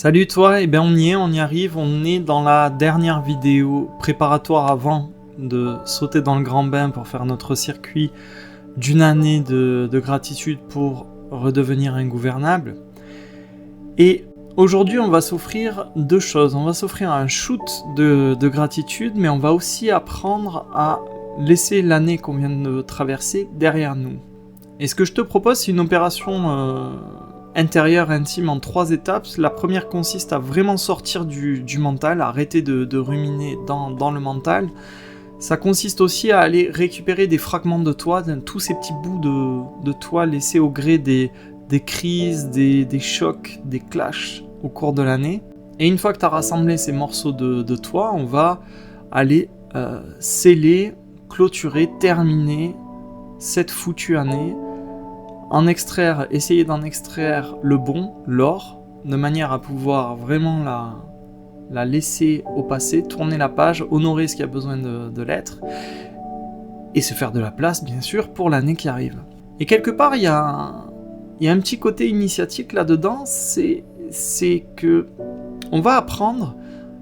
Salut toi, on y arrive, on est dans la dernière vidéo préparatoire avant de sauter dans le grand bain pour faire notre circuit d'une année de gratitude pour redevenir ingouvernable. Et aujourd'hui on va s'offrir deux choses, on va s'offrir un shoot de gratitude, mais on va aussi apprendre à laisser l'année qu'on vient de traverser derrière nous. Et ce que je te propose, c'est une opération intérieure, intime, en 3 étapes. La première consiste à vraiment sortir du mental, à arrêter de ruminer dans le mental. Ça consiste aussi à aller récupérer des fragments de toi, tous ces petits bouts de toi laissés au gré des crises, des chocs, des clashs au cours de l'année. Et une fois que tu as rassemblé ces morceaux de toi, on va aller sceller, clôturer, terminer cette foutue année, essayer d'en extraire le bon, l'or, de manière à pouvoir vraiment la laisser au passé, tourner la page, honorer ce qui a besoin de l'être, et se faire de la place, bien sûr, pour l'année qui arrive. Et quelque part, il y a un petit côté initiatique là-dedans, c'est que on va apprendre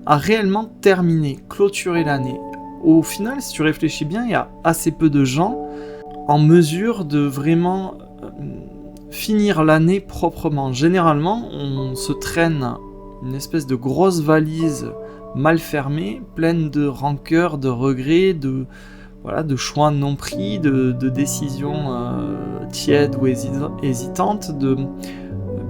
à réellement terminer, clôturer l'année. Au final, si tu réfléchis bien, il y a assez peu de gens en mesure de vraiment finir l'année proprement. Généralement, on se traîne une espèce de grosse valise mal fermée, pleine de rancœur, de regrets, de choix non pris, de décisions tièdes ou hésitantes,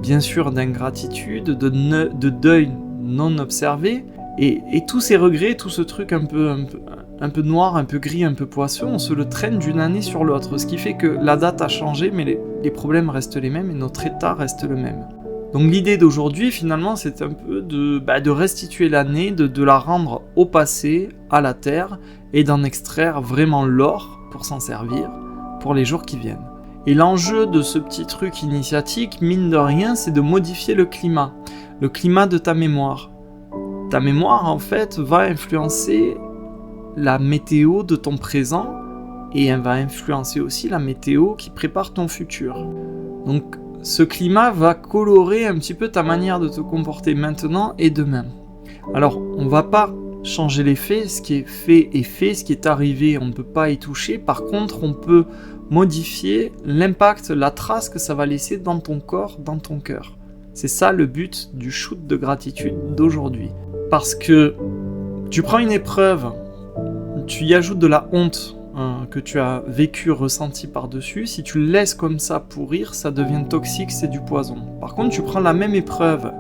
bien sûr d'ingratitude, de deuil non observé, et tous ces regrets, tout ce truc un peu noir, un peu gris, un peu poisseux, on se le traîne d'une année sur l'autre, ce qui fait que la date a changé, mais les problèmes restent les mêmes et notre état reste le même. Donc l'idée d'aujourd'hui, finalement, c'est un peu de restituer l'année, de la rendre au passé, à la terre, et d'en extraire vraiment l'or pour s'en servir pour les jours qui viennent. Et l'enjeu de ce petit truc initiatique, mine de rien, c'est de modifier le climat de ta mémoire. Ta mémoire, en fait, va influencer la météo de ton présent, et elle va influencer aussi la météo qui prépare ton futur. Donc ce climat va colorer un petit peu ta manière de te comporter maintenant et demain. Alors on va pas changer les faits, ce qui est fait est fait, ce qui est arrivé on ne peut pas y toucher. Par contre on peut modifier l'impact, la trace que ça va laisser dans ton corps, dans ton cœur. C'est ça le but du shoot de gratitude d'aujourd'hui. Parce que tu prends une épreuve, tu y ajoutes de la honte que tu as vécu, ressenti par-dessus, si tu le laisses comme ça pourrir, ça devient toxique, c'est du poison. Par contre, tu prends la même épreuve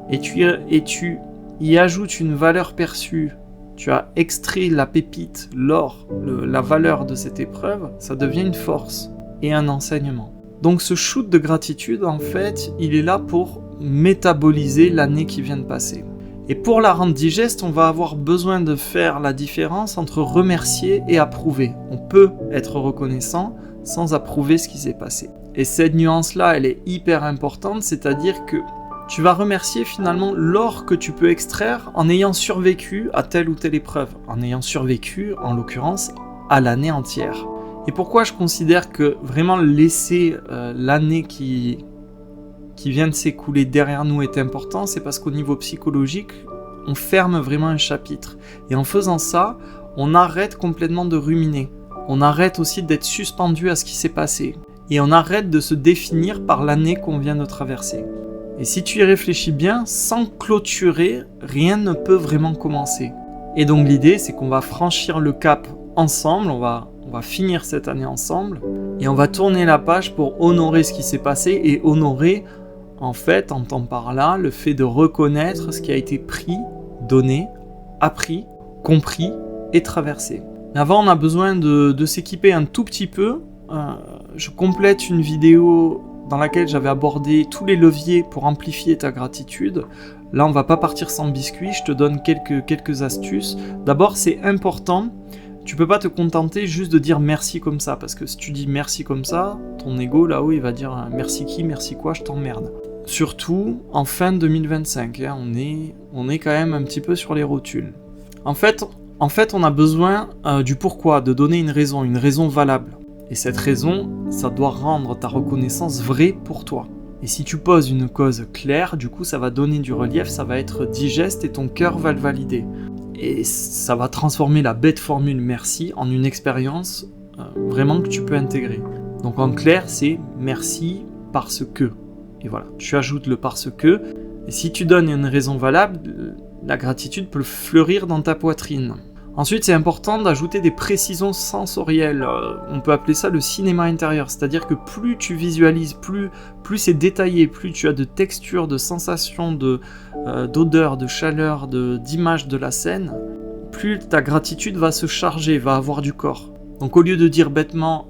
et tu y ajoutes une valeur perçue, tu as extrait la pépite, l'or, la valeur de cette épreuve, ça devient une force et un enseignement. Donc ce shoot de gratitude, en fait, il est là pour métaboliser l'année qui vient de passer. Et pour la rendre digeste, on va avoir besoin de faire la différence entre remercier et approuver. On peut être reconnaissant sans approuver ce qui s'est passé. Et cette nuance-là, elle est hyper importante, c'est-à-dire que tu vas remercier finalement l'or que tu peux extraire en ayant survécu à telle ou telle épreuve, en ayant survécu, en l'occurrence, à l'année entière. Et pourquoi je considère que vraiment laisser l'année qui vient de s'écouler derrière nous est important, c'est parce qu'au niveau psychologique, on ferme vraiment un chapitre. Et en faisant ça, on arrête complètement de ruminer. On arrête aussi d'être suspendu à ce qui s'est passé. Et on arrête de se définir par l'année qu'on vient de traverser. Et si tu y réfléchis bien, sans clôturer, rien ne peut vraiment commencer. Et donc l'idée, c'est qu'on va franchir le cap ensemble, on va finir cette année ensemble, et on va tourner la page pour honorer ce qui s'est passé et honorer, en fait, entend par là le fait de reconnaître ce qui a été pris, donné, appris, compris et traversé. Mais avant, on a besoin de s'équiper un tout petit peu. Je complète une vidéo dans laquelle j'avais abordé tous les leviers pour amplifier ta gratitude. Là, on va pas partir sans biscuit, je te donne quelques astuces. D'abord, c'est important, tu peux pas te contenter juste de dire merci comme ça, parce que si tu dis merci comme ça, ton ego là-haut, il va dire merci qui, merci quoi, je t'emmerde. Surtout en fin 2025, on est quand même un petit peu sur les rotules. En fait, on a besoin du pourquoi, de donner une raison valable. Et cette raison, ça doit rendre ta reconnaissance vraie pour toi. Et si tu poses une cause claire, du coup ça va donner du relief, ça va être digeste et ton cœur va le valider. Et ça va transformer la bête formule merci en une expérience vraiment que tu peux intégrer. Donc en clair, c'est merci parce que. Et voilà, tu ajoutes le parce que. Et si tu donnes une raison valable, la gratitude peut fleurir dans ta poitrine. Ensuite, c'est important d'ajouter des précisions sensorielles. On peut appeler ça le cinéma intérieur. C'est-à-dire que plus tu visualises, plus c'est détaillé, plus tu as de textures, de sensations, d'odeurs, de chaleur, d'images de la scène, plus ta gratitude va se charger, va avoir du corps. Donc au lieu de dire bêtement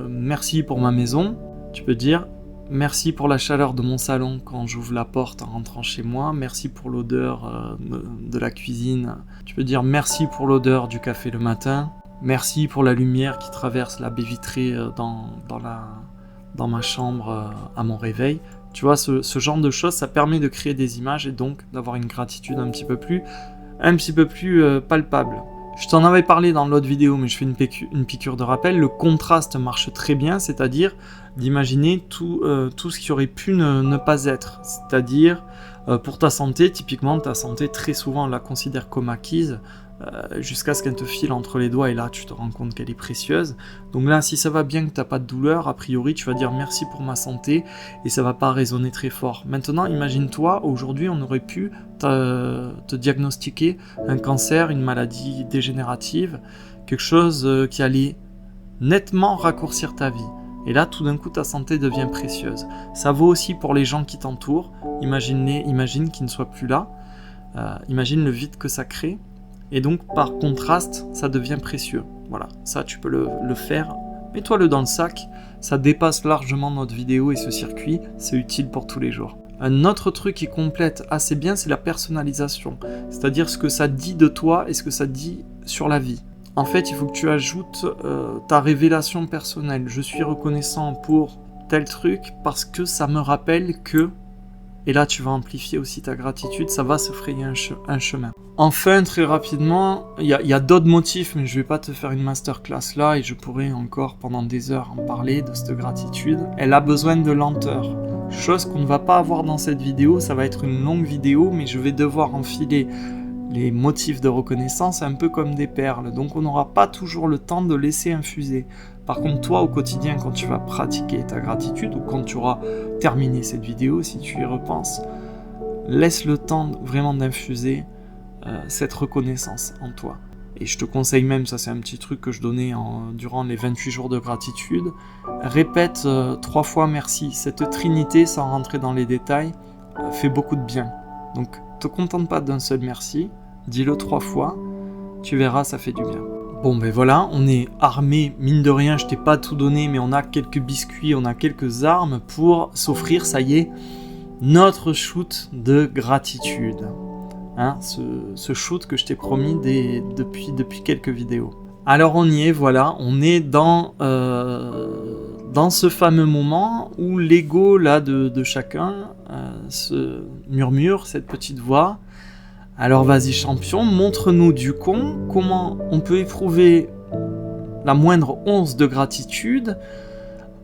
merci pour ma maison, tu peux dire merci pour la chaleur de mon salon quand j'ouvre la porte en rentrant chez moi, merci pour l'odeur de la cuisine, tu peux dire merci pour l'odeur du café le matin, merci pour la lumière qui traverse la baie vitrée dans ma chambre à mon réveil. Tu vois, ce genre de choses, ça permet de créer des images et donc d'avoir une gratitude un petit peu plus palpable. Je t'en avais parlé dans l'autre vidéo, mais je fais une piqûre de rappel. Le contraste marche très bien, c'est-à-dire d'imaginer tout ce qui aurait pu ne pas être. C'est-à-dire, pour ta santé, typiquement, ta santé, très souvent, on la considère comme acquise, jusqu'à ce qu'elle te file entre les doigts, et là, tu te rends compte qu'elle est précieuse. Donc là, si ça va bien, que tu n'as pas de douleur, a priori, tu vas dire merci pour ma santé, et ça va pas résonner très fort. Maintenant, imagine-toi, aujourd'hui, on aurait pu te diagnostiquer un cancer, une maladie dégénérative, quelque chose qui allait nettement raccourcir ta vie. Et là, tout d'un coup, ta santé devient précieuse. Ça vaut aussi pour les gens qui t'entourent. Imagine qu'ils ne soient plus là. Imagine le vide que ça crée. Et donc, par contraste, ça devient précieux. Voilà, ça, tu peux le faire. Mets-toi-le dans le sac. Ça dépasse largement notre vidéo et ce circuit. C'est utile pour tous les jours. Un autre truc qui complète assez bien, c'est la personnalisation. C'est-à-dire ce que ça dit de toi et ce que ça dit sur la vie. En fait, il faut que tu ajoutes ta révélation personnelle. Je suis reconnaissant pour tel truc parce que ça me rappelle que... Et là, tu vas amplifier aussi ta gratitude, ça va se frayer un chemin. Enfin, très rapidement, il y a d'autres motifs, mais je ne vais pas te faire une masterclass là, et je pourrais encore pendant des heures en parler de cette gratitude. Elle a besoin de lenteur. Chose qu'on ne va pas avoir dans cette vidéo, ça va être une longue vidéo, mais je vais devoir enfiler les motifs de reconnaissance un peu comme des perles, donc on n'aura pas toujours le temps de laisser infuser. Par contre, toi, au quotidien, quand tu vas pratiquer ta gratitude, ou quand tu auras terminé cette vidéo, si tu y repenses, laisse le temps vraiment d'infuser cette reconnaissance en toi. Et je te conseille même, ça c'est un petit truc que je donnais durant les 28 jours de gratitude, répète 3 fois merci. Cette trinité, sans rentrer dans les détails, fait beaucoup de bien. Donc, te contente pas d'un seul merci, dis-le 3 fois, tu verras, ça fait du bien. Bon ben voilà, on est armé, mine de rien, je t'ai pas tout donné, mais on a quelques biscuits, on a quelques armes pour s'offrir, ça y est, notre shoot de gratitude. Hein, ce shoot que je t'ai promis depuis quelques vidéos. Alors on y est, voilà, on est dans ce fameux moment où l'ego là de chacun se murmure cette petite voix. Alors vas-y champion, montre-nous du con comment on peut éprouver la moindre once de gratitude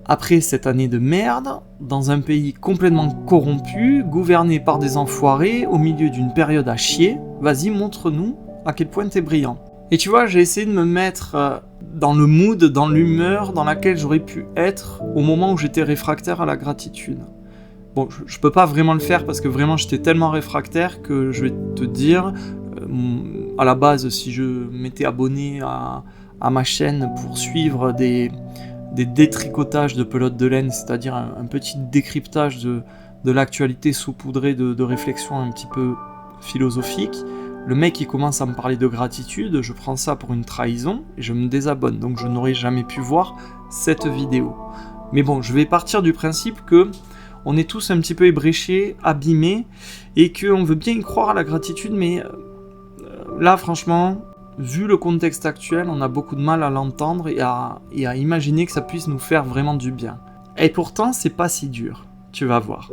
après cette année de merde, dans un pays complètement corrompu, gouverné par des enfoirés, au milieu d'une période à chier. Vas-y, montre-nous à quel point t'es brillant. Et tu vois, j'ai essayé de me mettre dans le mood, dans l'humeur dans laquelle j'aurais pu être au moment où j'étais réfractaire à la gratitude. Bon, je peux pas vraiment le faire parce que vraiment j'étais tellement réfractaire que je vais te dire, à la base, si je m'étais abonné à ma chaîne pour suivre des détricotages de pelotes de laine, c'est-à-dire un petit décryptage de l'actualité saupoudrée de réflexions un petit peu philosophiques, le mec il commence à me parler de gratitude, je prends ça pour une trahison et je me désabonne, donc je n'aurais jamais pu voir cette vidéo. Mais bon, je vais partir du principe que on est tous un petit peu ébréchés, abîmés, et qu'on veut bien y croire à la gratitude, mais là, franchement, vu le contexte actuel, on a beaucoup de mal à l'entendre et à imaginer que ça puisse nous faire vraiment du bien. Et pourtant, c'est pas si dur, tu vas voir.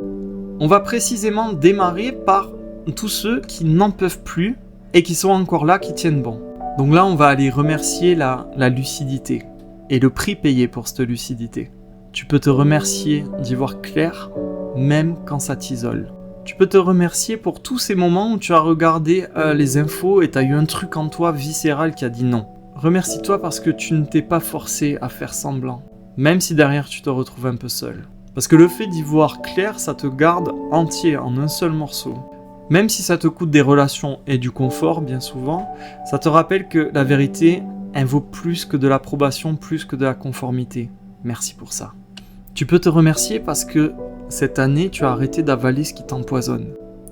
On va précisément démarrer par tous ceux qui n'en peuvent plus et qui sont encore là, qui tiennent bon. Donc là, on va aller remercier la lucidité et le prix payé pour cette lucidité. Tu peux te remercier d'y voir clair même quand ça t'isole. Tu peux te remercier pour tous ces moments où tu as regardé les infos et tu as eu un truc en toi viscéral qui a dit non. Remercie-toi parce que tu ne t'es pas forcé à faire semblant, même si derrière tu te retrouves un peu seul. Parce que le fait d'y voir clair, ça te garde entier en un seul morceau. Même si ça te coûte des relations et du confort, bien souvent, ça te rappelle que la vérité, elle vaut plus que de l'approbation, plus que de la conformité. Merci pour ça. Tu peux te remercier parce que cette année, tu as arrêté d'avaler ce qui t'empoisonne.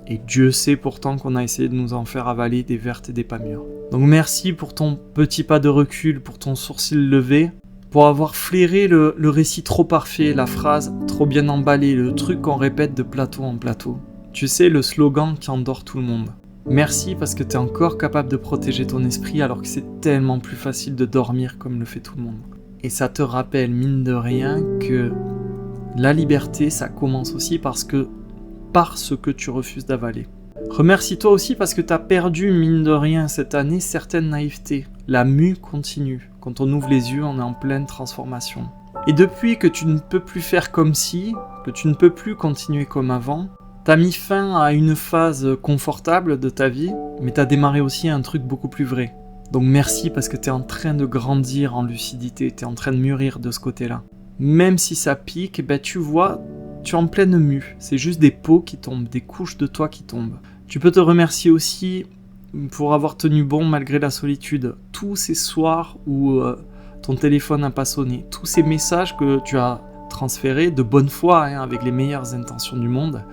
Et Dieu sait pourtant qu'on a essayé de nous en faire avaler des vertes et des pas mûres. Donc merci pour ton petit pas de recul, pour ton sourcil levé, pour avoir flairé le récit trop parfait, la phrase trop bien emballée, le truc qu'on répète de plateau en plateau. Tu sais, le slogan qui endort tout le monde. Merci parce que tu es encore capable de protéger ton esprit alors que c'est tellement plus facile de dormir comme le fait tout le monde. Et ça te rappelle, mine de rien, que la liberté, ça commence aussi par ce que tu refuses d'avaler. Remercie-toi aussi parce que tu as perdu, mine de rien, cette année, certaines naïvetés. La mue continue. Quand on ouvre les yeux, on est en pleine transformation. Et depuis que tu ne peux plus faire comme si, que tu ne peux plus continuer comme avant, t'as mis fin à une phase confortable de ta vie, mais t'as démarré aussi un truc beaucoup plus vrai. Donc merci parce que t'es en train de grandir en lucidité, t'es en train de mûrir de ce côté-là. Même si ça pique, tu vois, tu es en pleine mue. C'est juste des peaux qui tombent, des couches de toi qui tombent. Tu peux te remercier aussi pour avoir tenu bon malgré la solitude. Tous ces soirs où ton téléphone n'a pas sonné, tous ces messages que tu as transférés de bonne foi, avec les meilleures intentions du monde,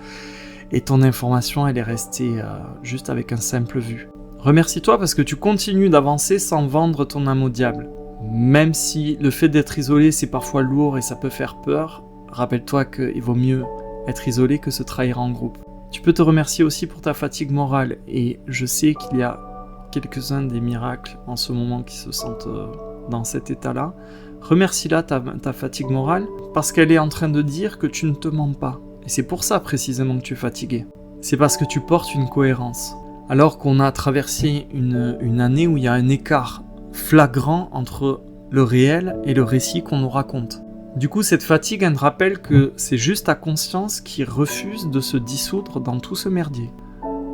et ton information elle est restée juste avec un simple vu. Remercie-toi parce que tu continues d'avancer sans vendre ton âme au diable. Même si le fait d'être isolé c'est parfois lourd et ça peut faire peur, rappelle-toi qu'il vaut mieux être isolé que se trahir en groupe. Tu peux te remercier aussi pour ta fatigue morale et je sais qu'il y a quelques-uns des miracles en ce moment qui se sentent dans cet état-là. Remercie-la ta fatigue morale parce qu'elle est en train de dire que tu ne te mens pas. Et c'est pour ça précisément que tu es fatigué. C'est parce que tu portes une cohérence. Alors qu'on a traversé une année où il y a un écart flagrant entre le réel et le récit qu'on nous raconte. Du coup, cette fatigue, elle me rappelle que c'est juste ta conscience qui refuse de se dissoudre dans tout ce merdier.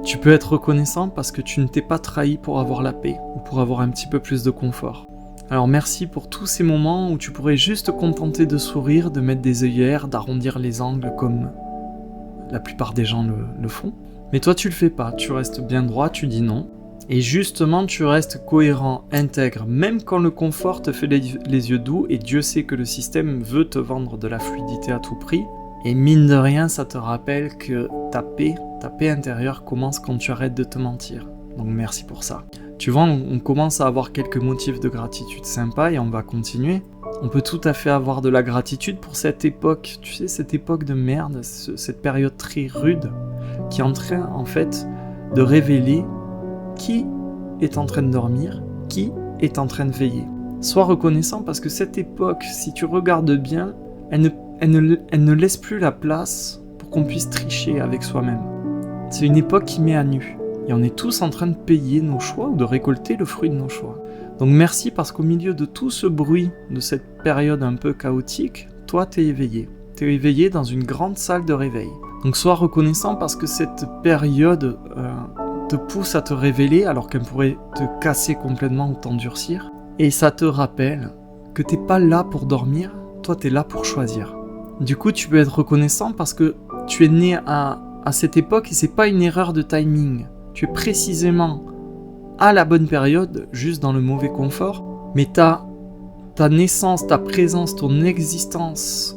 Tu peux être reconnaissant parce que tu ne t'es pas trahi pour avoir la paix ou pour avoir un petit peu plus de confort. Alors merci pour tous ces moments où tu pourrais juste te contenter de sourire, de mettre des œillères, d'arrondir les angles comme la plupart des gens le font. Mais toi tu le fais pas, tu restes bien droit, tu dis non. Et justement tu restes cohérent, intègre, même quand le confort te fait les yeux doux et Dieu sait que le système veut te vendre de la fluidité à tout prix. Et mine de rien ça te rappelle que ta paix intérieure commence quand tu arrêtes de te mentir. Donc merci pour ça. Tu vois, on commence à avoir quelques motifs de gratitude sympas et on va continuer. On peut tout à fait avoir de la gratitude pour cette époque, tu sais, cette époque de merde, cette période très rude qui est en train, en fait, de révéler qui est en train de dormir, qui est en train de veiller. Sois reconnaissant parce que cette époque, si tu regardes bien, elle ne laisse plus la place pour qu'on puisse tricher avec soi-même. C'est une époque qui met à nu. Et on est tous en train de payer nos choix ou de récolter le fruit de nos choix. Donc merci parce qu'au milieu de tout ce bruit, de cette période un peu chaotique, toi t'es éveillé. T'es éveillé dans une grande salle de réveil. Donc sois reconnaissant parce que cette période te pousse à te révéler alors qu'elle pourrait te casser complètement ou t'endurcir. Et ça te rappelle que t'es pas là pour dormir, toi t'es là pour choisir. Du coup tu peux être reconnaissant parce que tu es né à cette époque et c'est pas une erreur de timing. Tu es précisément à la bonne période, juste dans le mauvais confort, mais ta naissance, ta présence, ton existence,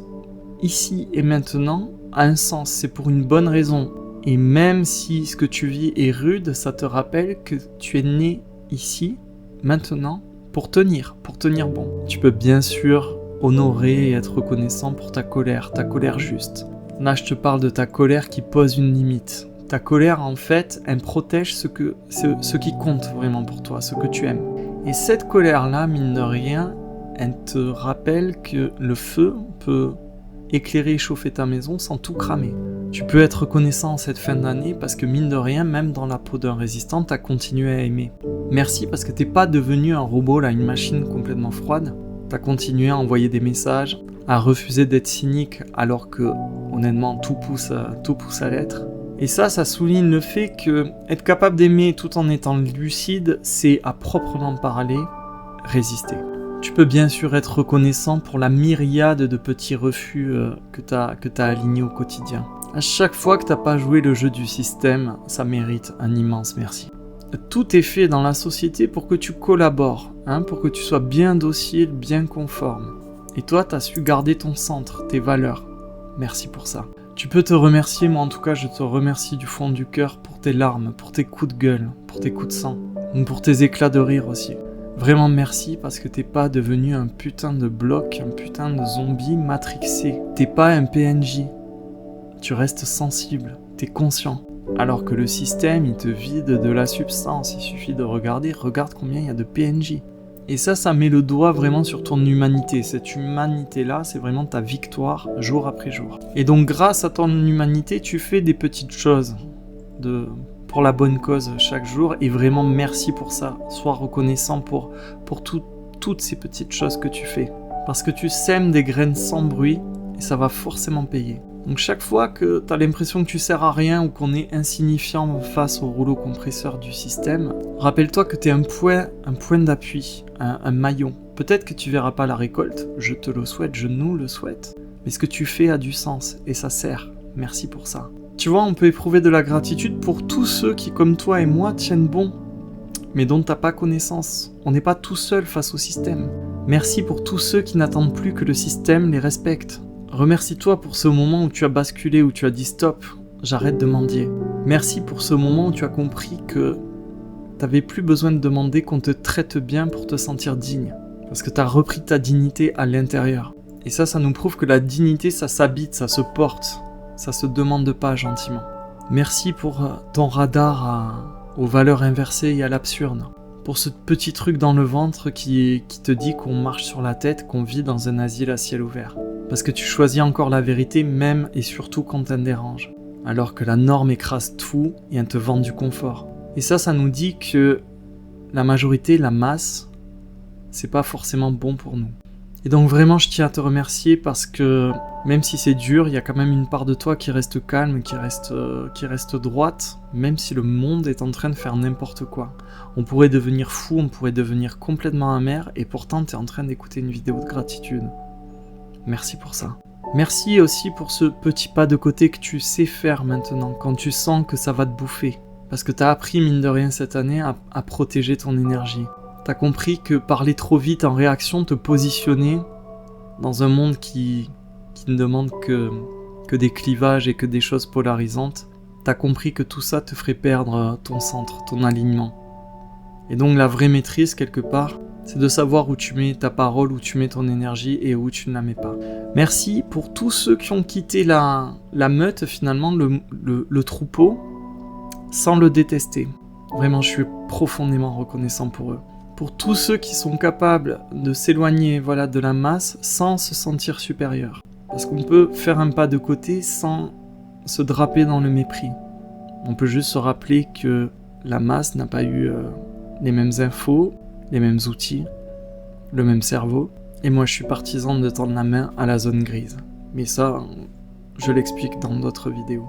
ici et maintenant, a un sens, c'est pour une bonne raison. Et même si ce que tu vis est rude, ça te rappelle que tu es né ici, maintenant, pour tenir bon. Tu peux bien sûr honorer et être reconnaissant pour ta colère juste. Là, je te parle de ta colère qui pose une limite. Ta colère, en fait, elle protège ce qui compte vraiment pour toi, ce que tu aimes. Et cette colère-là, mine de rien, elle te rappelle que le feu peut éclairer et chauffer ta maison sans tout cramer. Tu peux être reconnaissant en cette fin d'année parce que mine de rien, même dans la peau d'un résistant, t'as continué à aimer. Merci parce que t'es pas devenu un robot, là, une machine complètement froide. T'as continué à envoyer des messages, à refuser d'être cynique alors que, honnêtement, tout pousse à l'être. Et ça souligne le fait que être capable d'aimer tout en étant lucide, c'est à proprement parler résister. Tu peux bien sûr être reconnaissant pour la myriade de petits refus que t'as alignés au quotidien. À chaque fois que t'as pas joué le jeu du système, ça mérite un immense merci. Tout est fait dans la société pour que tu collabores, pour que tu sois bien docile, bien conforme. Et toi, t'as su garder ton centre, tes valeurs. Merci pour ça. Tu peux te remercier, moi en tout cas je te remercie du fond du cœur pour tes larmes, pour tes coups de gueule, pour tes coups de sang, pour tes éclats de rire aussi. Vraiment merci parce que t'es pas devenu un putain de bloc, un putain de zombie matrixé. T'es pas un PNJ. Tu restes sensible, t'es conscient. Alors que le système il te vide de la substance, il suffit de regarde combien il y a de PNJ. Et ça met le doigt vraiment sur ton humanité. Cette humanité-là, c'est vraiment ta victoire jour après jour. Et donc grâce à ton humanité, tu fais des petites choses pour la bonne cause chaque jour. Et vraiment merci pour ça. Sois reconnaissant pour toutes ces petites choses que tu fais. Parce que tu sèmes des graines sans bruit et ça va forcément payer. Donc chaque fois que tu as l'impression que tu sers à rien ou qu'on est insignifiant face au rouleau compresseur du système, rappelle-toi que tu es un point d'appui, un maillon. Peut-être que tu verras pas la récolte, je te le souhaite, je nous le souhaite, mais ce que tu fais a du sens et ça sert. Merci pour ça. Tu vois, on peut éprouver de la gratitude pour tous ceux qui, comme toi et moi, tiennent bon, mais dont t'as pas connaissance. On n'est pas tout seul face au système. Merci pour tous ceux qui n'attendent plus que le système les respecte. Remercie-toi pour ce moment où tu as basculé, où tu as dit stop, j'arrête de mendier. Merci pour ce moment où tu as compris que t'avais plus besoin de demander qu'on te traite bien pour te sentir digne. Parce que t'as repris ta dignité à l'intérieur. Et ça nous prouve que la dignité, ça s'habite, ça se porte. Ça se demande pas gentiment. Merci pour ton radar aux valeurs inversées et à l'absurde. Pour ce petit truc dans le ventre qui te dit qu'on marche sur la tête, qu'on vit dans un asile à ciel ouvert. Parce que tu choisis encore la vérité même et surtout quand elle dérange. Alors que la norme écrase tout et elle te vend du confort. Et ça nous dit que la majorité, la masse, c'est pas forcément bon pour nous. Et donc vraiment je tiens à te remercier parce que même si c'est dur, il y a quand même une part de toi qui reste calme, qui reste droite, même si le monde est en train de faire n'importe quoi. On pourrait devenir fou, on pourrait devenir complètement amer et pourtant tu es en train d'écouter une vidéo de gratitude. Merci pour ça. Merci aussi pour ce petit pas de côté que tu sais faire maintenant, quand tu sens que ça va te bouffer. Parce que t'as appris, mine de rien, cette année, à protéger ton énergie. T'as compris que parler trop vite en réaction, te positionner dans un monde qui ne demande que des clivages et que des choses polarisantes, t'as compris que tout ça te ferait perdre ton centre, ton alignement. Et donc la vraie maîtrise, quelque part, c'est de savoir où tu mets ta parole, où tu mets ton énergie et où tu ne la mets pas. Merci pour tous ceux qui ont quitté la meute, finalement, le troupeau, sans le détester. Vraiment, je suis profondément reconnaissant pour eux. Pour tous ceux qui sont capables de s'éloigner de la masse sans se sentir supérieur. Parce qu'on peut faire un pas de côté sans se draper dans le mépris. On peut juste se rappeler que la masse n'a pas eu les mêmes infos, les mêmes outils, le même cerveau. Et moi, je suis partisan de tendre la main à la zone grise. Mais ça, je l'explique dans d'autres vidéos.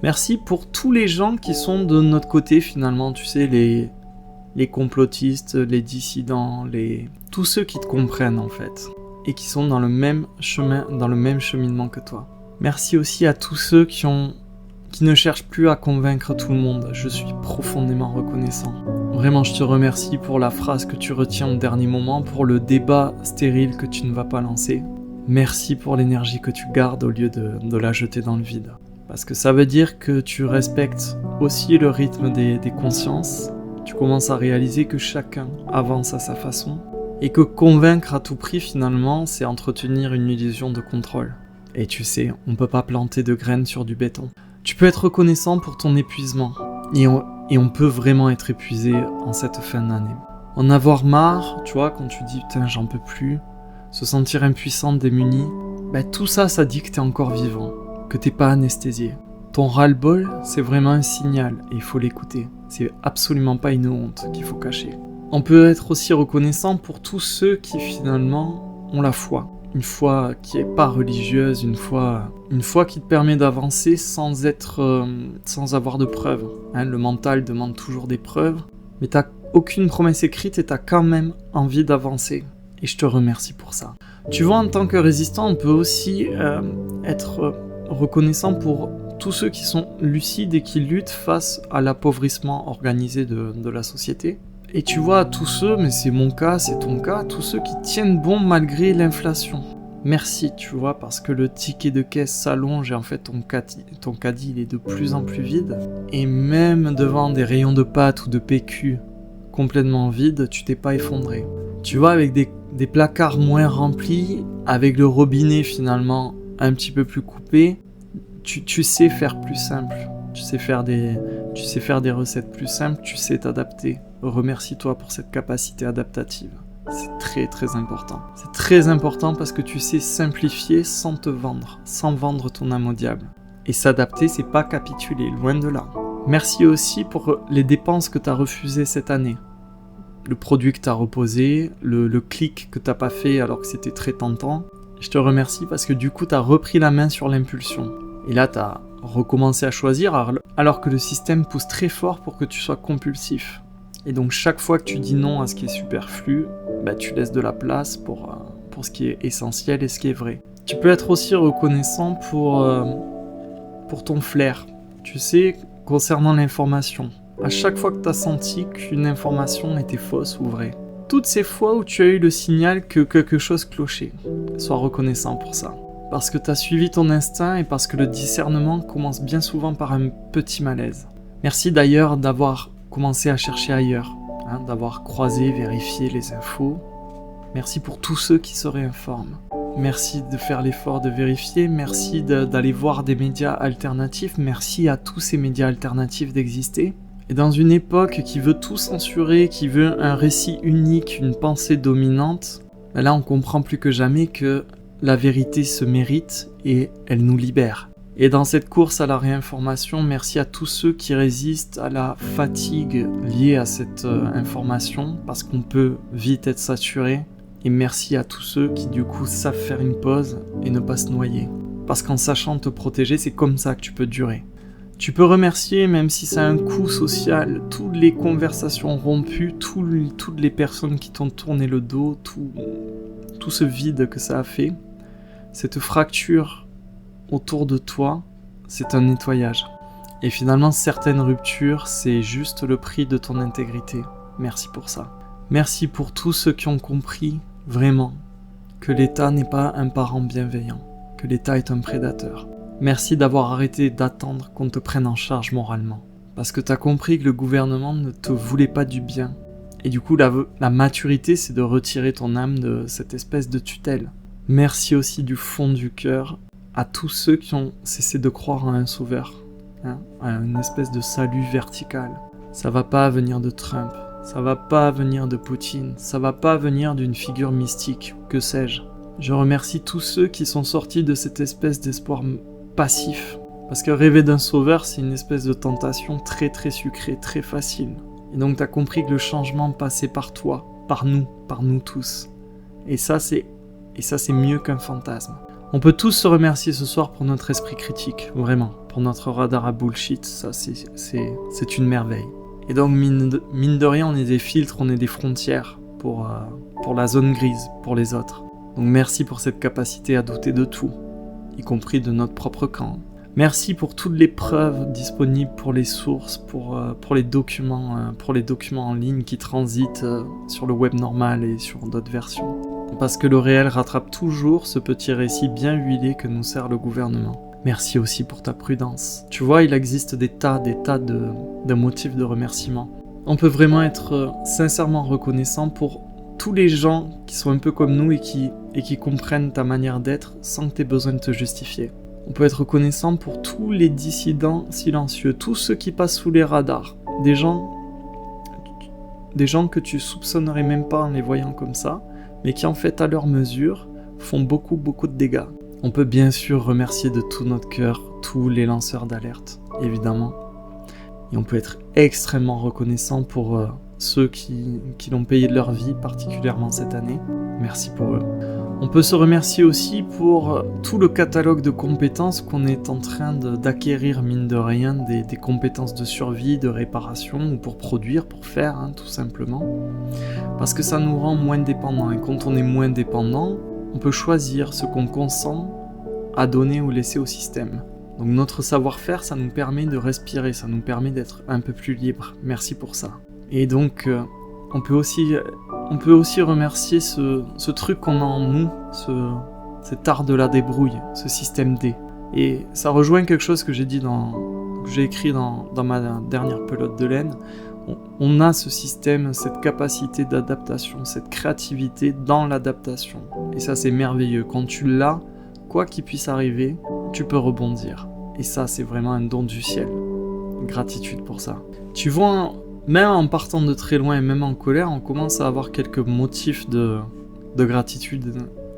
Merci pour tous les gens qui sont de notre côté, finalement. Tu sais, les complotistes, les dissidents, tous ceux qui te comprennent, en fait. Et qui sont dans le même chemin, dans le même cheminement que toi. Merci aussi à tous ceux qui ne cherchent plus à convaincre tout le monde. Je suis profondément reconnaissant. Vraiment, je te remercie pour la phrase que tu retiens au dernier moment, pour le débat stérile que tu ne vas pas lancer. Merci pour l'énergie que tu gardes au lieu de la jeter dans le vide. Parce que ça veut dire que tu respectes aussi le rythme des consciences. Tu commences à réaliser que chacun avance à sa façon. Et que convaincre à tout prix, finalement, c'est entretenir une illusion de contrôle. Et tu sais, on peut pas planter de graines sur du béton. Tu peux être reconnaissant pour ton épuisement. Et on peut vraiment être épuisé en cette fin d'année. En avoir marre, tu vois, quand tu dis « putain, j'en peux plus », se sentir impuissant, démuni, tout ça, ça dit que t'es encore vivant, que t'es pas anesthésié. Ton ras-le-bol, c'est vraiment un signal et il faut l'écouter. C'est absolument pas une honte qu'il faut cacher. On peut être aussi reconnaissant pour tous ceux qui finalement ont la foi. Une foi qui n'est pas religieuse, une foi qui te permet d'avancer sans avoir de preuves. Hein, le mental demande toujours des preuves, mais tu n'as aucune promesse écrite et tu as quand même envie d'avancer. Et je te remercie pour ça. Tu vois, en tant que résistant, on peut aussi être reconnaissant pour tous ceux qui sont lucides et qui luttent face à l'appauvrissement organisé de la société. Et tu vois, tous ceux, mais c'est mon cas, c'est ton cas, tous ceux qui tiennent bon malgré l'inflation. Merci, tu vois, parce que le ticket de caisse s'allonge et en fait ton caddie il est de plus en plus vide. Et même devant des rayons de pâtes ou de PQ complètement vides, tu t'es pas effondré. Tu vois, avec des placards moins remplis, avec le robinet finalement un petit peu plus coupé, tu sais faire plus simple. Tu sais faire des recettes plus simples, tu sais t'adapter. Remercie-toi pour cette capacité adaptative. C'est très très important. C'est très important parce que tu sais simplifier sans te vendre, sans vendre ton âme au diable. Et s'adapter, c'est pas capituler, loin de là. Merci aussi pour les dépenses que tu as refusées cette année. Le produit que tu as reposé, le clic que tu n'as pas fait alors que c'était très tentant. Je te remercie parce que du coup, tu as repris la main sur l'impulsion. Et là, tu as recommencé à choisir alors que le système pousse très fort pour que tu sois compulsif. Et donc chaque fois que tu dis non à ce qui est superflu, tu laisses de la place pour ce qui est essentiel et ce qui est vrai. Tu peux être aussi reconnaissant pour ton flair. Tu sais, concernant l'information, à chaque fois que tu as senti qu'une information était fausse ou vraie, toutes ces fois où tu as eu le signal que quelque chose clochait, sois reconnaissant pour ça. Parce que tu as suivi ton instinct et parce que le discernement commence bien souvent par un petit malaise. Merci d'ailleurs d'avoir commencé à chercher ailleurs, d'avoir croisé, vérifié les infos. Merci pour tous ceux qui se réinforment. Merci de faire l'effort de vérifier, merci d'aller voir des médias alternatifs, merci à tous ces médias alternatifs d'exister. Et dans une époque qui veut tout censurer, qui veut un récit unique, une pensée dominante, là on comprend plus que jamais que la vérité se mérite et elle nous libère. Et dans cette course à la réinformation, merci à tous ceux qui résistent à la fatigue liée à cette information, parce qu'on peut vite être saturé. Et merci à tous ceux qui du coup savent faire une pause et ne pas se noyer. Parce qu'en sachant te protéger, c'est comme ça que tu peux durer. Tu peux remercier, même si ça a un coût social, toutes les conversations rompues, toutes les personnes qui t'ont tourné le dos, tout ce vide que ça a fait. Cette fracture autour de toi, c'est un nettoyage. Et finalement, certaines ruptures, c'est juste le prix de ton intégrité. Merci pour ça. Merci pour tous ceux qui ont compris, vraiment, que l'État n'est pas un parent bienveillant, que l'État est un prédateur. Merci d'avoir arrêté d'attendre qu'on te prenne en charge moralement. Parce que tu as compris que le gouvernement ne te voulait pas du bien. Et du coup, la maturité, c'est de retirer ton âme de cette espèce de tutelle. Merci aussi du fond du cœur à tous ceux qui ont cessé de croire en un sauveur, à une espèce de salut vertical. Ça va pas venir de Trump, ça va pas venir de Poutine, ça va pas venir d'une figure mystique, que sais-je. Je remercie tous ceux qui sont sortis de cette espèce d'espoir passif, parce que rêver d'un sauveur, c'est une espèce de tentation très très sucrée, très facile. Et donc t'as compris que le changement passait par toi, par nous tous. Et ça c'est mieux qu'un fantasme. On peut tous se remercier ce soir pour notre esprit critique, vraiment, pour notre radar à bullshit, ça c'est une merveille. Et donc mine de rien, on est des filtres, on est des frontières pour la zone grise, pour les autres. Donc merci pour cette capacité à douter de tout, y compris de notre propre camp. Merci pour toutes les preuves disponibles pour les sources, pour les documents en ligne qui transitent sur le web normal et sur d'autres versions. Parce que le réel rattrape toujours ce petit récit bien huilé que nous sert le gouvernement. Merci aussi pour ta prudence. Tu vois, il existe des tas de motifs de remerciement. On peut vraiment être sincèrement reconnaissant pour tous les gens qui sont un peu comme nous et qui comprennent ta manière d'être sans que tu aies besoin de te justifier. On peut être reconnaissant pour tous les dissidents silencieux, tous ceux qui passent sous les radars, des gens que tu soupçonnerais même pas en les voyant comme ça, mais qui en fait à leur mesure font beaucoup de dégâts. On peut bien sûr remercier de tout notre cœur tous les lanceurs d'alerte, évidemment. Et on peut être extrêmement reconnaissant pour ceux qui l'ont payé de leur vie, particulièrement cette année. Merci pour eux. On peut se remercier aussi pour tout le catalogue de compétences qu'on est en train d'acquérir, mine de rien, des compétences de survie, de réparation, ou pour produire, pour faire, hein, tout simplement. Parce que ça nous rend moins dépendants. Et quand on est moins dépendant, on peut choisir ce qu'on consent à donner ou laisser au système. Donc notre savoir-faire, ça nous permet de respirer, ça nous permet d'être un peu plus libre. Merci pour ça. Et donc, on peut aussi remercier ce truc qu'on a en nous, cet art de la débrouille, ce système D. Et ça rejoint quelque chose que j'ai écrit dans ma dernière pelote de laine. On a ce système, cette capacité d'adaptation, cette créativité dans l'adaptation. Et ça, c'est merveilleux. Quand tu l'as, quoi qu'il puisse arriver, tu peux rebondir. Et ça, c'est vraiment un don du ciel. Gratitude pour ça. Tu vois, même en partant de très loin et même en colère, on commence à avoir quelques motifs de gratitude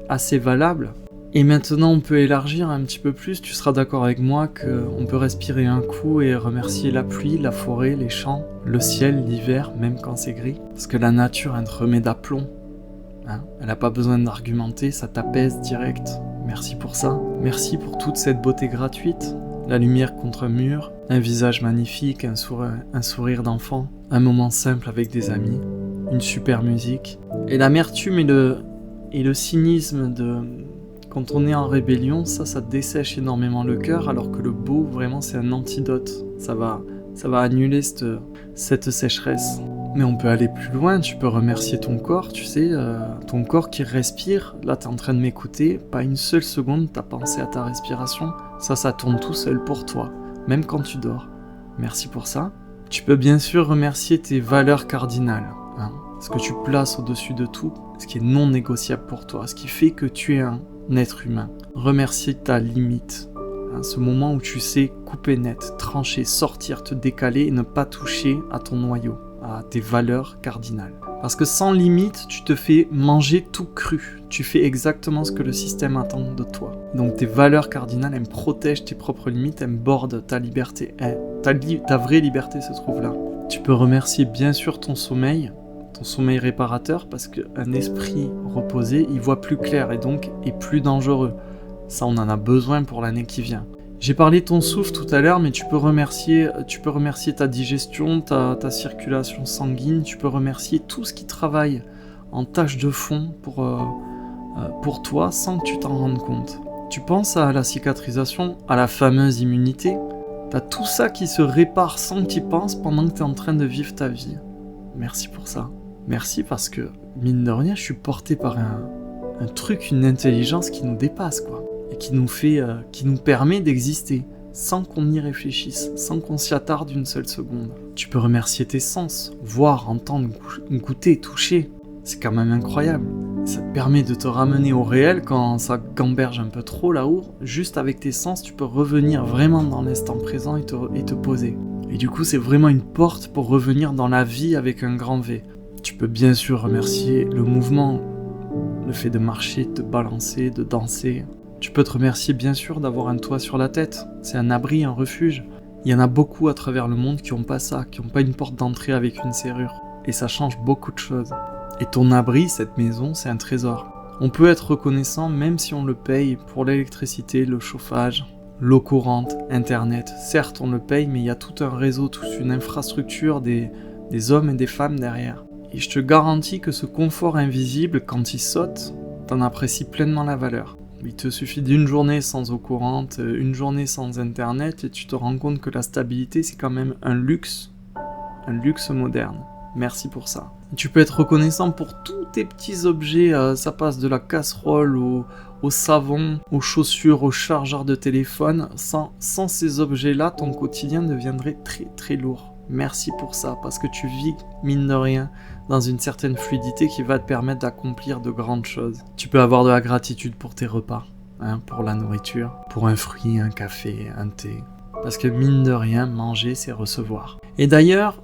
assez valables. Et maintenant, on peut élargir un petit peu plus. Tu seras d'accord avec moi qu'on peut respirer un coup et remercier la pluie, la forêt, les champs, le ciel, l'hiver, même quand c'est gris. Parce que la nature, elle te remet d'aplomb. Hein, elle n'a pas besoin d'argumenter, ça t'apaise direct. Merci pour ça. Merci pour toute cette beauté gratuite. La lumière contre un mur, un visage magnifique, un sourire d'enfant, un moment simple avec des amis, une super musique. Et l'amertume et le cynisme quand on est en rébellion, ça dessèche énormément le cœur, alors que le beau, vraiment, c'est un antidote. Ça va annuler cette sécheresse. Mais on peut aller plus loin, tu peux remercier ton corps, tu sais, ton corps qui respire. Là, t'es en train de m'écouter, pas une seule seconde, t'as pensé à ta respiration. Ça tourne tout seul pour toi, même quand tu dors. Merci pour ça. Tu peux bien sûr remercier tes valeurs cardinales, hein, ce que tu places au-dessus de tout, ce qui est non négociable pour toi, ce qui fait que tu es un être humain. Remercier ta limite, hein, ce moment où tu sais couper net, trancher, sortir, te décaler et ne pas toucher à ton noyau, à tes valeurs cardinales. Parce que sans limite, tu te fais manger tout cru. Tu fais exactement ce que le système attend de toi. Donc tes valeurs cardinales, elles protègent tes propres limites, elles bordent ta liberté. Ta vraie liberté se trouve là. Tu peux remercier bien sûr ton sommeil réparateur, parce qu'un esprit reposé, il voit plus clair et donc est plus dangereux. Ça, on en a besoin pour l'année qui vient. J'ai parlé de ton souffle tout à l'heure, mais tu peux remercier ta digestion, ta circulation sanguine, tu peux remercier tout ce qui travaille en tâche de fond pour toi sans que tu t'en rendes compte. Tu penses à la cicatrisation, à la fameuse immunité, t'as tout ça qui se répare sans que tu y penses pendant que tu es en train de vivre ta vie. Merci pour ça. Merci parce que, mine de rien, je suis porté par un truc, une intelligence qui nous dépasse, quoi. Et qui nous permet d'exister, sans qu'on y réfléchisse, sans qu'on s'y attarde une seule seconde. Tu peux remercier tes sens, voir, entendre, goûter, toucher. C'est quand même incroyable. Ça te permet de te ramener au réel quand ça gamberge un peu trop là-haut. Juste avec tes sens, tu peux revenir vraiment dans l'instant présent et te poser. Et du coup, c'est vraiment une porte pour revenir dans la vie avec un grand V. Tu peux bien sûr remercier le mouvement, le fait de marcher, de balancer, de danser. Tu peux te remercier bien sûr d'avoir un toit sur la tête. C'est un abri, un refuge. Il y en a beaucoup à travers le monde qui n'ont pas ça, qui n'ont pas une porte d'entrée avec une serrure. Et ça change beaucoup de choses. Et ton abri, cette maison, c'est un trésor. On peut être reconnaissant même si on le paye pour l'électricité, le chauffage, l'eau courante, Internet. Certes, on le paye, mais il y a tout un réseau, toute une infrastructure, des hommes et des femmes derrière. Et je te garantis que ce confort invisible, quand il saute, t'en apprécies pleinement la valeur. Il te suffit d'une journée sans eau courante, une journée sans Internet, et tu te rends compte que la stabilité, c'est quand même un luxe moderne. Merci pour ça. Tu peux être reconnaissant pour tous tes petits objets, ça passe de la casserole au savon, aux chaussures, au chargeur de téléphone. Sans ces objets-là, ton quotidien deviendrait très très lourd. Merci pour ça, parce que tu vis, mine de rien, dans une certaine fluidité qui va te permettre d'accomplir de grandes choses. Tu peux avoir de la gratitude pour tes repas, hein, pour la nourriture, pour un fruit, un café, un thé. Parce que mine de rien, manger, c'est recevoir. Et d'ailleurs,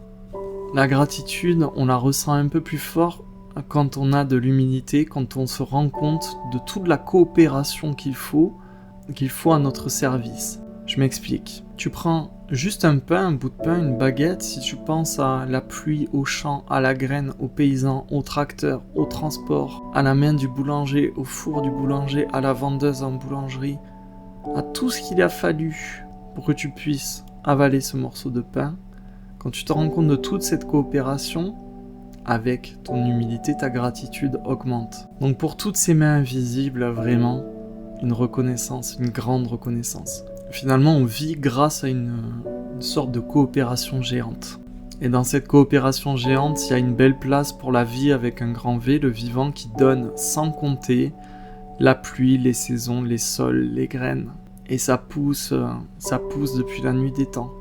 la gratitude, on la ressent un peu plus fort quand on a de l'humilité, quand on se rend compte de toute la coopération qu'il faut à notre service. Je m'explique. Tu prends Juste un pain, un bout de pain, une baguette, si tu penses à la pluie, au champ, à la graine, aux paysans, au tracteur, au transport, à la main du boulanger, au four du boulanger, à la vendeuse en boulangerie, à tout ce qu'il a fallu pour que tu puisses avaler ce morceau de pain, quand tu te rends compte de toute cette coopération, avec ton humilité, ta gratitude augmente. Donc pour toutes ces mains invisibles, vraiment, une reconnaissance, une grande reconnaissance. Finalement, on vit grâce à une sorte de coopération géante. Et dans cette coopération géante, il y a une belle place pour la vie avec un grand V, le vivant qui donne sans compter la pluie, les saisons, les sols, les graines. Et ça pousse depuis la nuit des temps.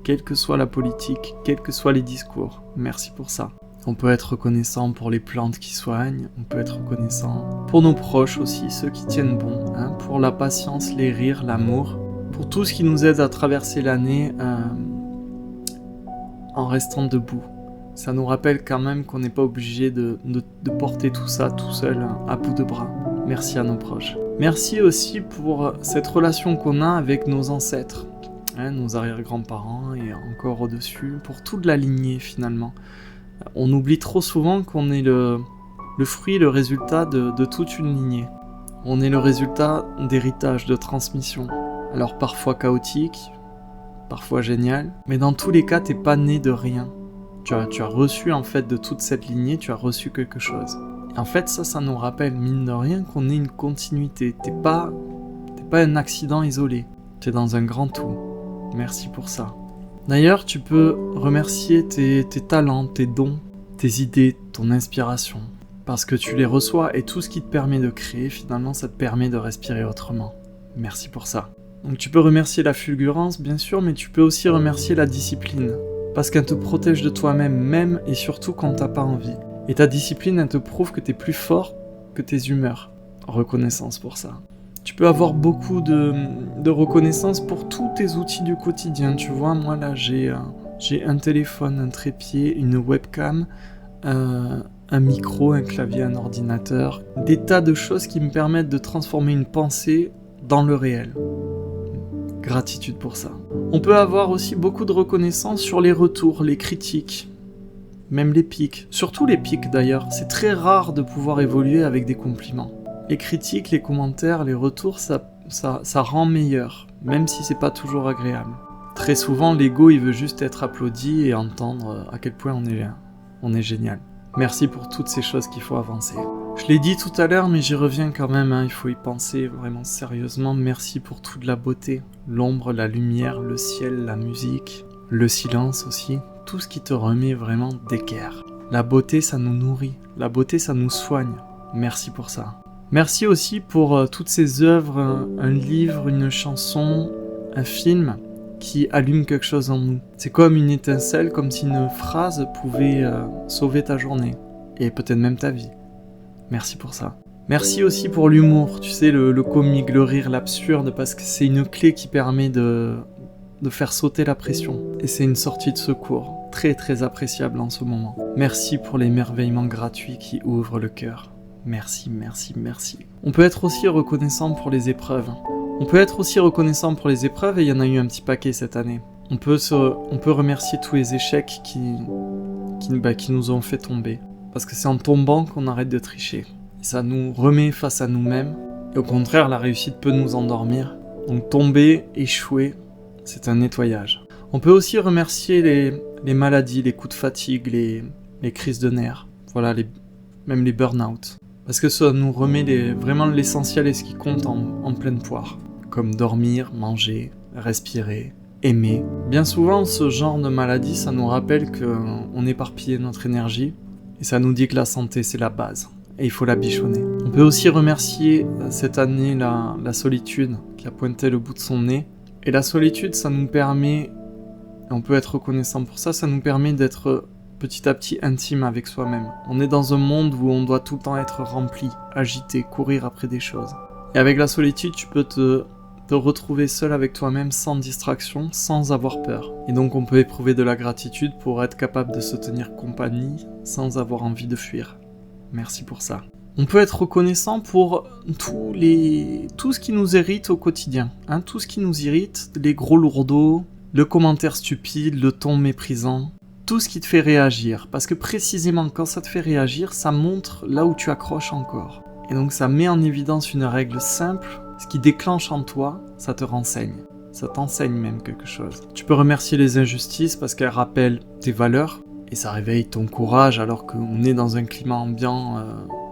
Quelle que soit la politique, quels que soient les discours. Merci pour ça. On peut être reconnaissant pour les plantes qui soignent, on peut être reconnaissant pour nos proches aussi, ceux qui tiennent bon, pour la patience, les rires, l'amour, pour tout ce qui nous aide à traverser l'année en restant debout. Ça nous rappelle quand même qu'on n'est pas obligé de porter tout ça tout seul à bout de bras. Merci à nos proches. Merci aussi pour cette relation qu'on a avec nos ancêtres, nos arrière-grands-parents et encore au-dessus, pour toute la lignée finalement. On oublie trop souvent qu'on est le fruit, le résultat de toute une lignée. On est le résultat d'héritage, de transmission. Alors parfois chaotique, parfois génial, mais dans tous les cas, t'es pas né de rien. Tu as reçu en fait de toute cette lignée, tu as reçu quelque chose. Et en fait, ça nous rappelle, mine de rien, qu'on est une continuité. T'es pas un accident isolé. T'es dans un grand tout. Merci pour ça. D'ailleurs, tu peux remercier tes talents, tes dons, tes idées, ton inspiration. Parce que tu les reçois et tout ce qui te permet de créer, finalement, ça te permet de respirer autrement. Merci pour ça. Donc tu peux remercier la fulgurance, bien sûr, mais tu peux aussi remercier la discipline. Parce qu'elle te protège de toi-même, même et surtout quand t'as pas envie. Et ta discipline, elle te prouve que t'es plus fort que tes humeurs. Reconnaissance pour ça. Tu peux avoir beaucoup de reconnaissance pour tous tes outils du quotidien. Tu vois, moi là, j'ai un téléphone, un trépied, une webcam, un micro, un clavier, un ordinateur. Des tas de choses qui me permettent de transformer une pensée dans le réel. Gratitude pour ça. On peut avoir aussi beaucoup de reconnaissance sur les retours, les critiques, même les pics. Surtout les pics d'ailleurs. C'est très rare de pouvoir évoluer avec des compliments. Les critiques, les commentaires, les retours, ça rend meilleur, même si c'est pas toujours agréable. Très souvent, l'ego, il veut juste être applaudi et entendre à quel point on est génial. Merci pour toutes ces choses qu'il faut avancer. Je l'ai dit tout à l'heure, mais j'y reviens quand même, il faut y penser vraiment sérieusement. Merci pour toute la beauté, l'ombre, la lumière, le ciel, la musique, le silence aussi, tout ce qui te remet vraiment d'équerre. La beauté, ça nous nourrit, la beauté, ça nous soigne. Merci pour ça. Merci aussi pour toutes ces œuvres, un livre, une chanson, un film qui allument quelque chose en nous. C'est comme une étincelle, comme si une phrase pouvait sauver ta journée, et peut-être même ta vie. Merci pour ça. Merci aussi pour l'humour, tu sais, le comique, le rire, l'absurde, parce que c'est une clé qui permet de faire sauter la pression. Et c'est une sortie de secours, très très appréciable en ce moment. Merci pour l'émerveillement gratuit qui ouvre le cœur. Merci, merci, merci. On peut être aussi reconnaissant pour les épreuves. On peut être aussi reconnaissant pour les épreuves, et il y en a eu un petit paquet cette année. On peut remercier tous les échecs qui nous ont fait tomber. Parce que c'est en tombant qu'on arrête de tricher. Et ça nous remet face à nous-mêmes. Et au contraire, la réussite peut nous endormir. Donc tomber, échouer, c'est un nettoyage. On peut aussi remercier les maladies, les coups de fatigue, les crises de nerfs. Voilà, même les burn-out. Parce que ça nous remet vraiment l'essentiel et ce qui compte en pleine poire. Comme dormir, manger, respirer, aimer. Bien souvent, ce genre de maladie, ça nous rappelle qu'on éparpille notre énergie. Et ça nous dit que la santé, c'est la base. Et il faut la bichonner. On peut aussi remercier cette année la solitude qui a pointé le bout de son nez. Et la solitude, ça nous permet, et on peut être reconnaissant pour ça, ça nous permet d'être petit à petit intime avec soi-même. On est dans un monde où on doit tout le temps être rempli, agité, courir après des choses. Et avec la solitude, tu peux te retrouver seul avec toi-même sans distraction, sans avoir peur. Et donc on peut éprouver de la gratitude pour être capable de se tenir compagnie sans avoir envie de fuir. Merci pour ça. On peut être reconnaissant pour tout ce qui nous irrite au quotidien. Tout ce qui nous irrite, les gros lourdeaux, le commentaire stupide, le ton méprisant, tout ce qui te fait réagir. Parce que précisément quand ça te fait réagir, ça montre là où tu accroches encore. Et donc ça met en évidence une règle simple, ce qui déclenche en toi, ça te renseigne. Ça t'enseigne même quelque chose. Tu peux remercier les injustices parce qu'elles rappellent tes valeurs et ça réveille ton courage alors qu'on est dans un climat ambiant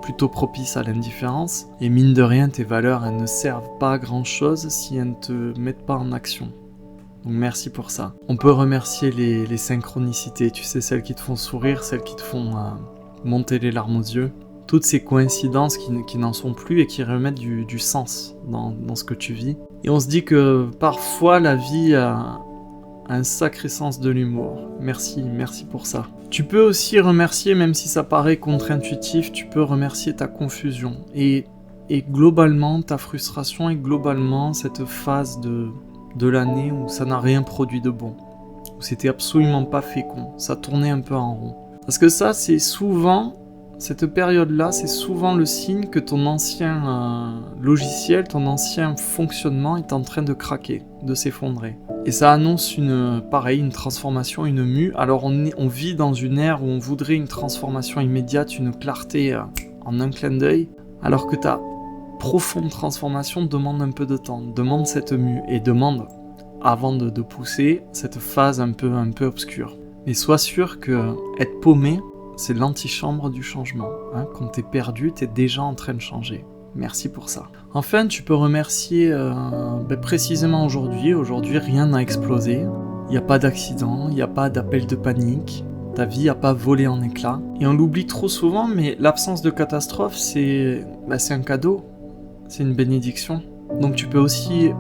plutôt propice à l'indifférence. Et mine de rien, tes valeurs, elles ne servent pas à grand chose si elles ne te mettent pas en action. Donc merci pour ça. On peut remercier les synchronicités, tu sais, celles qui te font sourire, celles qui te font monter les larmes aux yeux. Toutes ces coïncidences qui n'en sont plus et qui remettent du sens dans ce que tu vis. Et on se dit que parfois la vie a un sacré sens de l'humour. Merci pour ça. Tu peux aussi remercier, même si ça paraît contre-intuitif, tu peux remercier ta confusion. Et globalement, ta frustration et globalement cette phase de l'année où ça n'a rien produit de bon. Où c'était absolument pas fécond. Ça tournait un peu en rond. Parce que ça, c'est souvent... Cette période-là, c'est souvent le signe que ton ancien logiciel, ton ancien fonctionnement est en train de craquer, de s'effondrer. Et ça annonce une transformation, une mue. Alors on vit dans une ère où on voudrait une transformation immédiate, une clarté en un clin d'œil, alors que ta profonde transformation demande un peu de temps, demande cette mue et demande, avant de pousser, cette phase un peu obscure. Mais sois sûr que être paumé, c'est l'antichambre du changement. Quand t'es perdu, t'es déjà en train de changer. Merci pour ça. Enfin, tu peux remercier précisément aujourd'hui. Aujourd'hui, rien n'a explosé. Il n'y a pas d'accident, il n'y a pas d'appel de panique. Ta vie n'a pas volé en éclats. Et on l'oublie trop souvent, mais l'absence de catastrophe, c'est un cadeau. C'est une bénédiction. Donc tu peux aussi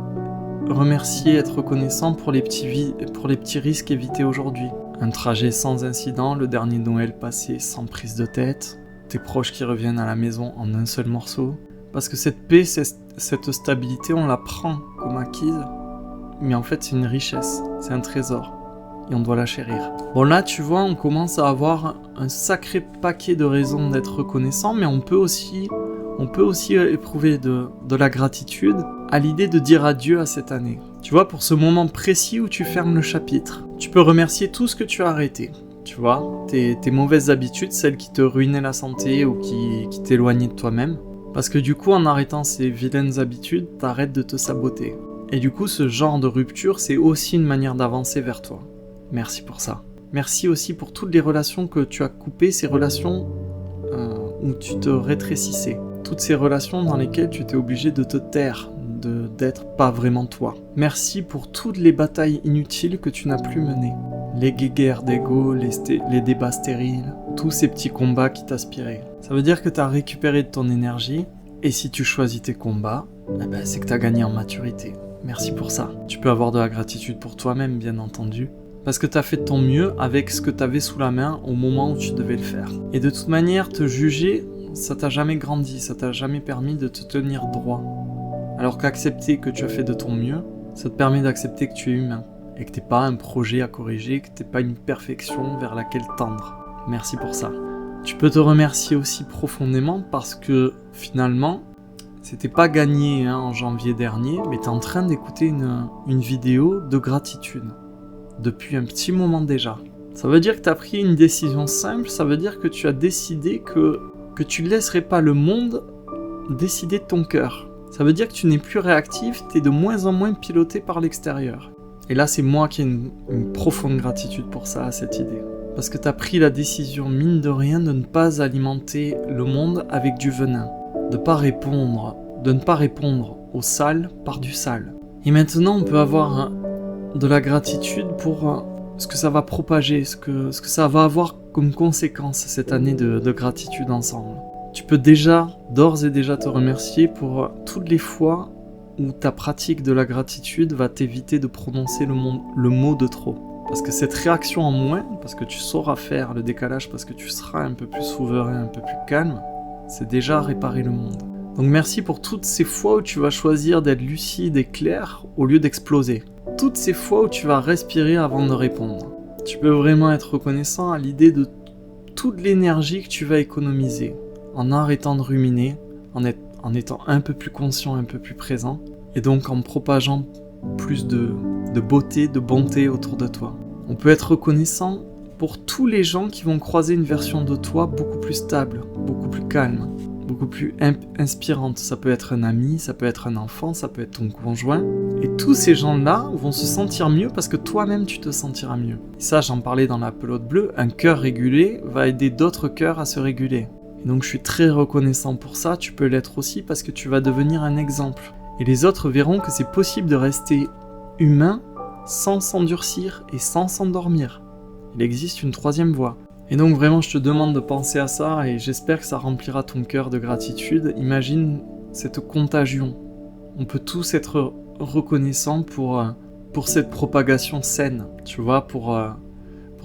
remercier, être reconnaissant pour les petits risques évités aujourd'hui. Un trajet sans incident, le dernier Noël passé sans prise de tête, tes proches qui reviennent à la maison en un seul morceau. Parce que cette paix, cette stabilité, on la prend comme acquise, mais en fait c'est une richesse, c'est un trésor, et on doit la chérir. Bon là, tu vois, on commence à avoir un sacré paquet de raisons d'être reconnaissant, mais on peut aussi éprouver de la gratitude à l'idée de dire adieu à cette année. Tu vois, pour ce moment précis où tu fermes le chapitre, tu peux remercier tout ce que tu as arrêté. Tu vois, tes mauvaises habitudes, celles qui te ruinaient la santé ou qui t'éloignaient de toi-même. Parce que du coup, en arrêtant ces vilaines habitudes, t'arrêtes de te saboter. Et du coup, ce genre de rupture, c'est aussi une manière d'avancer vers toi. Merci pour ça. Merci aussi pour toutes les relations que tu as coupées, ces relations où tu te rétrécissais. Toutes ces relations dans lesquelles tu étais obligé de te taire, d'être pas vraiment toi. Merci pour toutes les batailles inutiles que tu n'as plus menées. Les guéguerres d'ego, les débats stériles, tous ces petits combats qui t'aspiraient. Ça veut dire que tu as récupéré de ton énergie, et si tu choisis tes combats, c'est que tu as gagné en maturité. Merci pour ça. Tu peux avoir de la gratitude pour toi-même, bien entendu, parce que tu as fait de ton mieux avec ce que tu avais sous la main au moment où tu devais le faire. Et de toute manière, te juger, ça t'a jamais grandi, ça t'a jamais permis de te tenir droit. Alors qu'accepter que tu as fait de ton mieux, ça te permet d'accepter que tu es humain, et que t'es pas un projet à corriger, que t'es pas une perfection vers laquelle tendre. Merci pour ça. Tu peux te remercier aussi profondément parce que finalement, c'était pas gagné en janvier dernier, mais t'es en train d'écouter une vidéo de gratitude. Depuis un petit moment déjà. Ça veut dire que t'as pris une décision simple, ça veut dire que tu as décidé que tu ne laisserais pas le monde décider de ton cœur. Ça veut dire que tu n'es plus réactif, t'es de moins en moins piloté par l'extérieur. Et là, c'est moi qui ai une profonde gratitude pour ça, à cette idée. Parce que tu as pris la décision, mine de rien, de ne pas alimenter le monde avec du venin. De ne pas répondre au sale par du sale. Et maintenant, on peut avoir de la gratitude pour ce que ça va propager, ce que ça va avoir comme conséquence cette année de gratitude ensemble. Tu peux d'ores et déjà te remercier pour toutes les fois où ta pratique de la gratitude va t'éviter de prononcer le mot de trop. Parce que cette réaction en moins, parce que tu sauras faire le décalage, parce que tu seras un peu plus souverain, un peu plus calme, c'est déjà réparer le monde. Donc merci pour toutes ces fois où tu vas choisir d'être lucide et clair au lieu d'exploser. Toutes ces fois où tu vas respirer avant de répondre. Tu peux vraiment être reconnaissant à l'idée de toute l'énergie que tu vas économiser, en arrêtant de ruminer, en étant un peu plus conscient, un peu plus présent, et donc en propageant plus de beauté, de bonté autour de toi. On peut être reconnaissant pour tous les gens qui vont croiser une version de toi beaucoup plus stable, beaucoup plus calme, beaucoup plus inspirante. Ça peut être un ami, ça peut être un enfant, ça peut être ton conjoint. Et tous ces gens-là vont se sentir mieux parce que toi-même tu te sentiras mieux. Et ça, j'en parlais dans la pelote bleue, un cœur régulé va aider d'autres cœurs à se réguler. Et donc je suis très reconnaissant pour ça, tu peux l'être aussi parce que tu vas devenir un exemple. Et les autres verront que c'est possible de rester humain sans s'endurcir et sans s'endormir. Il existe une troisième voie. Et donc vraiment je te demande de penser à ça et j'espère que ça remplira ton cœur de gratitude. Imagine cette contagion. On peut tous être reconnaissants pour cette propagation saine, tu vois, pour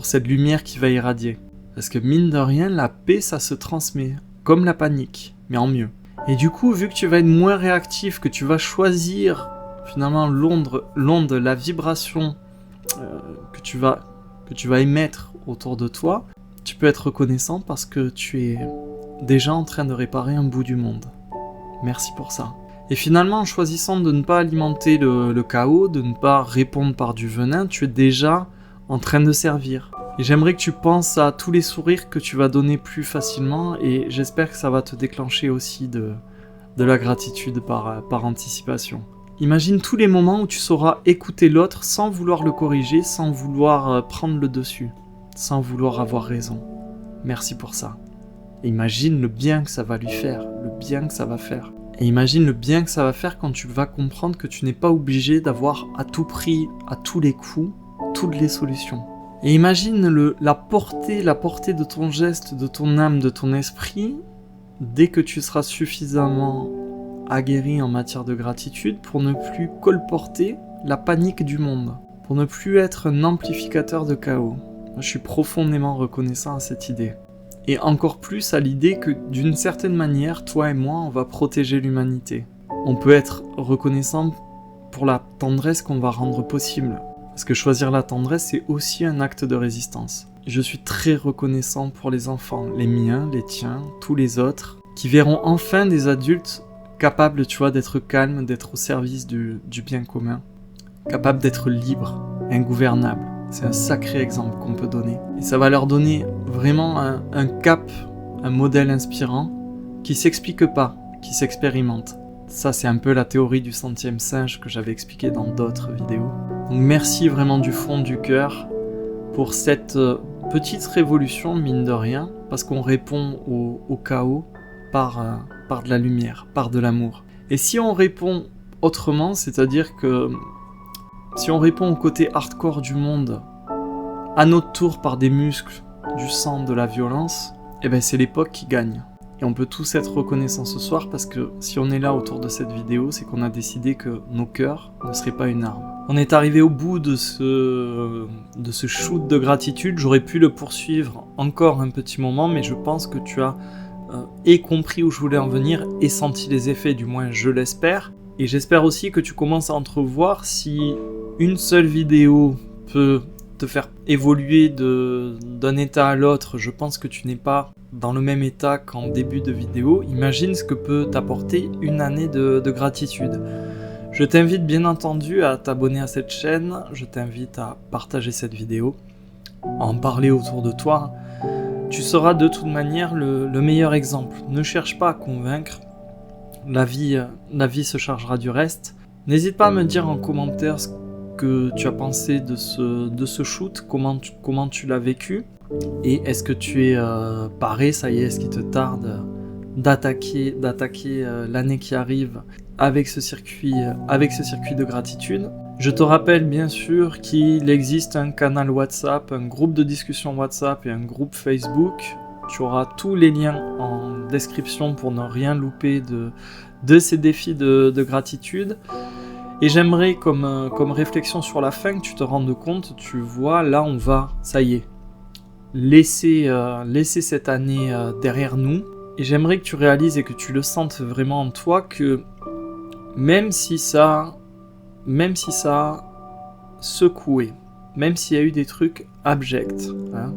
cette lumière qui va irradier. Parce que mine de rien, la paix ça se transmet, comme la panique, mais en mieux. Et du coup, vu que tu vas être moins réactif, que tu vas choisir finalement l'onde, la vibration que tu vas émettre autour de toi, tu peux être reconnaissant parce que tu es déjà en train de réparer un bout du monde. Merci pour ça. Et finalement, en choisissant de ne pas alimenter le chaos, de ne pas répondre par du venin, tu es déjà en train de servir. Et j'aimerais que tu penses à tous les sourires que tu vas donner plus facilement et j'espère que ça va te déclencher aussi de la gratitude par anticipation. Imagine tous les moments où tu sauras écouter l'autre sans vouloir le corriger, sans vouloir prendre le dessus, sans vouloir avoir raison. Merci pour ça. Et imagine le bien que ça va lui faire, le bien que ça va faire. Et imagine le bien que ça va faire quand tu vas comprendre que tu n'es pas obligé d'avoir à tout prix, à tous les coups, toutes les solutions. Et imagine la portée de ton geste, de ton âme, de ton esprit, dès que tu seras suffisamment aguerri en matière de gratitude pour ne plus colporter la panique du monde, pour ne plus être un amplificateur de chaos. Je suis profondément reconnaissant à cette idée. Et encore plus à l'idée que d'une certaine manière, toi et moi, on va protéger l'humanité. On peut être reconnaissant pour la tendresse qu'on va rendre possible. Parce que choisir la tendresse, c'est aussi un acte de résistance. Je suis très reconnaissant pour les enfants, les miens, les tiens, tous les autres, qui verront enfin des adultes capables, tu vois, d'être calmes, d'être au service du bien commun, capables d'être libres, ingouvernables. C'est un sacré exemple qu'on peut donner. Et ça va leur donner vraiment un cap, un modèle inspirant, qui s'explique pas, qui s'expérimente. Ça, c'est un peu la théorie du centième singe que j'avais expliqué dans d'autres vidéos. Donc merci vraiment du fond du cœur pour cette petite révolution, mine de rien, parce qu'on répond au chaos par de la lumière, par de l'amour. Et si on répond autrement, c'est-à-dire que si on répond au côté hardcore du monde, à notre tour par des muscles, du sang, de la violence, eh ben c'est l'époque qui gagne. Et on peut tous être reconnaissants ce soir parce que si on est là autour de cette vidéo, c'est qu'on a décidé que nos cœurs ne seraient pas une arme. On est arrivé au bout de ce shoot de gratitude. J'aurais pu le poursuivre encore un petit moment, mais je pense que tu as compris où je voulais en venir et senti les effets, du moins je l'espère. Et j'espère aussi que tu commences à entrevoir si une seule vidéo peut te faire évoluer d'un état à l'autre. Je pense que tu n'es pas dans le même état qu'en début de vidéo. Imagine ce que peut t'apporter une année de gratitude. Je t'invite bien entendu à t'abonner à cette chaîne, je t'invite à partager cette vidéo, à en parler autour de toi. Tu seras de toute manière le meilleur exemple. Ne cherche pas à convaincre, la vie se chargera du reste. N'hésite pas à me dire en commentaire ce que tu as pensé de ce shoot, comment tu l'as vécu. Et est-ce que tu es paré, ça y est, est-ce qu'il te tarde d'attaquer l'année qui arrive avec ce circuit de gratitude. Je te rappelle bien sûr qu'il existe un canal WhatsApp, un groupe de discussion WhatsApp et un groupe Facebook. Tu auras tous les liens en description pour ne rien louper de ces défis de gratitude. Et j'aimerais comme réflexion sur la fin que tu te rendes compte, tu vois, là on va, ça y est, laisser cette année derrière nous. Et j'aimerais que tu réalises et que tu le sentes vraiment en toi que même si ça a secoué, même s'il y a eu des trucs abjects, hein,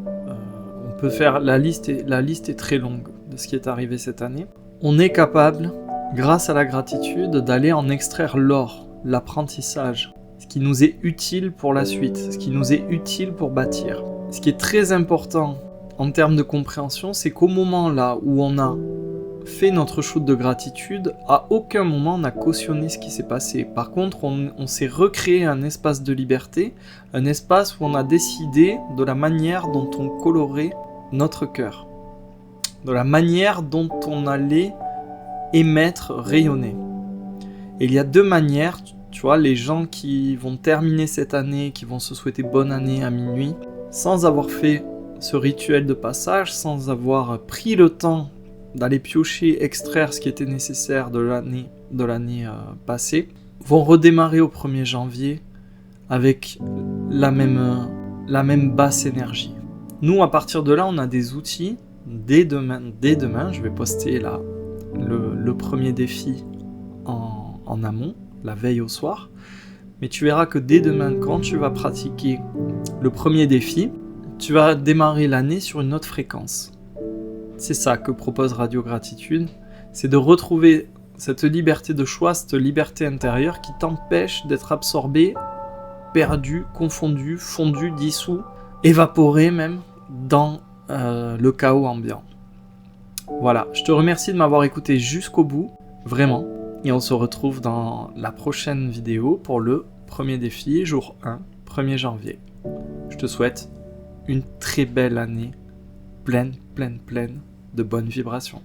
on peut faire la liste est très longue de ce qui est arrivé cette année. On est capable, grâce à la gratitude, d'aller en extraire l'or, l'apprentissage. ce qui nous est utile pour la suite, ce qui nous est utile pour bâtir. Ce qui est très important en termes de compréhension, c'est qu'au moment là où on a fait notre shoot de gratitude, à aucun moment on n'a cautionné ce qui s'est passé. Par contre, on s'est recréé un espace de liberté, un espace où on a décidé de la manière dont on colorait notre cœur, de la manière dont on allait émettre, rayonner. Et il y a deux manières, tu vois, les gens qui vont terminer cette année, qui vont se souhaiter bonne année à minuit, sans avoir fait ce rituel de passage, sans avoir pris le temps d'aller piocher, extraire ce qui était nécessaire de l'année passée, vont redémarrer au 1er janvier avec la même basse énergie. Nous, à partir de là, on a des outils. Dès demain, je vais poster là le premier défi en amont, la veille au soir. Mais tu verras que dès demain, quand tu vas pratiquer le premier défi, tu vas démarrer l'année sur une autre fréquence. C'est ça que propose Radio Gratitude, c'est de retrouver cette liberté de choix, cette liberté intérieure qui t'empêche d'être absorbé, perdu, confondu, fondu, dissous, évaporé même dans le chaos ambiant. Voilà, je te remercie de m'avoir écouté jusqu'au bout, vraiment, et on se retrouve dans la prochaine vidéo pour le premier défi, jour 1, 1er janvier. Je te souhaite une très belle année, pleine de bonnes vibrations.